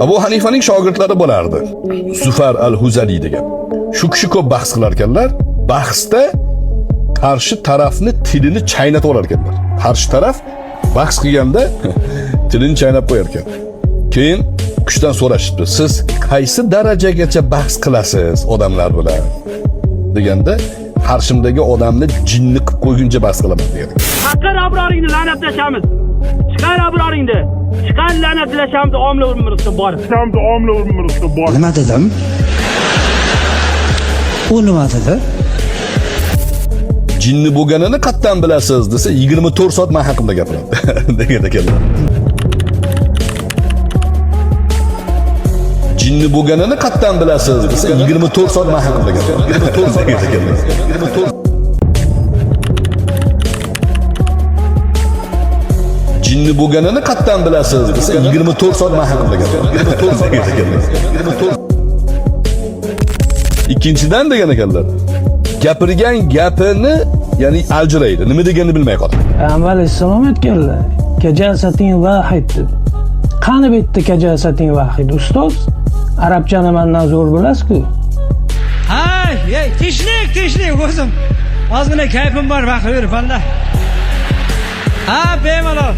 Abu Hanifaning shogirdlari bo'lardi. Zufar al-Huzali degan. Shu kishi ko'p bahs qilar ekanlar. Bahsda qarshi tarafni tilini chaynatib olar ekanlar. Qarshi taraf bahs qilganda tilini chaynab qo'yar ekan. Keyin kishdan so'rashibdi, siz qaysi darajagacha bahs qilasiz odamlar bilan? Deganda, qarshimdagi odamni jinni qilib qo'yguncha bahs qilaman degan. Chiqar abroringni la'natlashamiz. Chiqar abroringni. Chiqar la'natlashamiz omla umrimizda bor. Hamda omla umrimizda bor. Nima dedim? U nima dedi? Jinni bo'lganini qatdan bilasiz desa 24 soat men haqimda gapiradi degan ekanlar. Jinni bo'lganini qatdan bilasiz desa 24 soat men haqimda gapiradi. 24 soat degan ekanlar. 24 Jinni bo'lganini qatdan bilasiz desa 24 soat men haqimda gapiradi. 24 soat degan ekanlar. 24 Ikkinchidan degan ekanlar. Gapirgan gapini ya'ni aljiraydi. Nima deganini bilmay qoladi. Avval salom aytganlar. Kajasating vahid deb. Qani bitta kajasating vahid ustoz? Arabchani mendan zo'r bilasiz-ku. Hay, tinchlik o'zim. Ozgina kayfim bor, vaqt ber, banda. Ha, bemalol.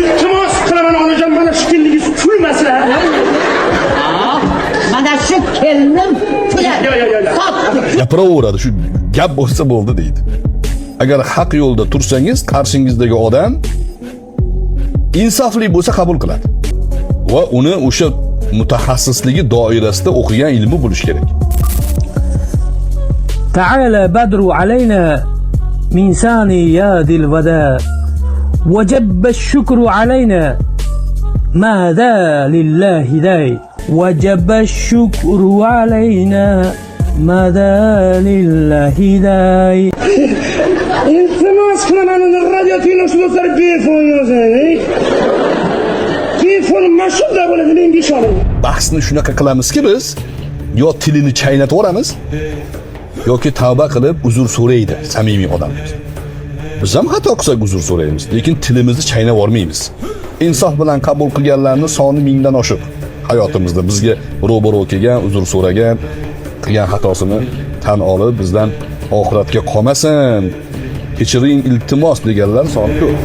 Iltimos qilaman onajon, mana shu kelligingiz kulmasa. Mana shu keldim kuladi. Gapiraveradi, shu gap bo'lsa bo'ldi deydi. Agar haq yo'lda tursangiz, qarshingizdagi odam insofli bo'lsa qabul qiladi. Va uni o'sha mutaxassisligi doirasida o'qigan ilmi bo'lish kerak. تعالى بدر علينا من ثانيات الوداع وجب الشكر علينا ماذا لله داي وجب الشكر علينا ماذا لله داي Iltimos qilaman, radio tinglovchilar befon yozing. Telefon mashhurda bo'ladi, menga ishoning. Bahsni shunaqa qilamizki biz, yo tilini chaynatib olamiz, yoki tavba qilib uzr so'raydi samimiy odam. Biz ham xato qilsak uzr so'raymiz, lekin tilimizni chaynab olmaymiz. Insof bilan qabul qilganlarni soni mingdan oshiq hayotimizda bizga ro'baro kelgan, uzr so'ragan, qilgan xatosini tan olib bizdan oxiratga qolmasin, kechiring iltimos deganlar soni ko'p.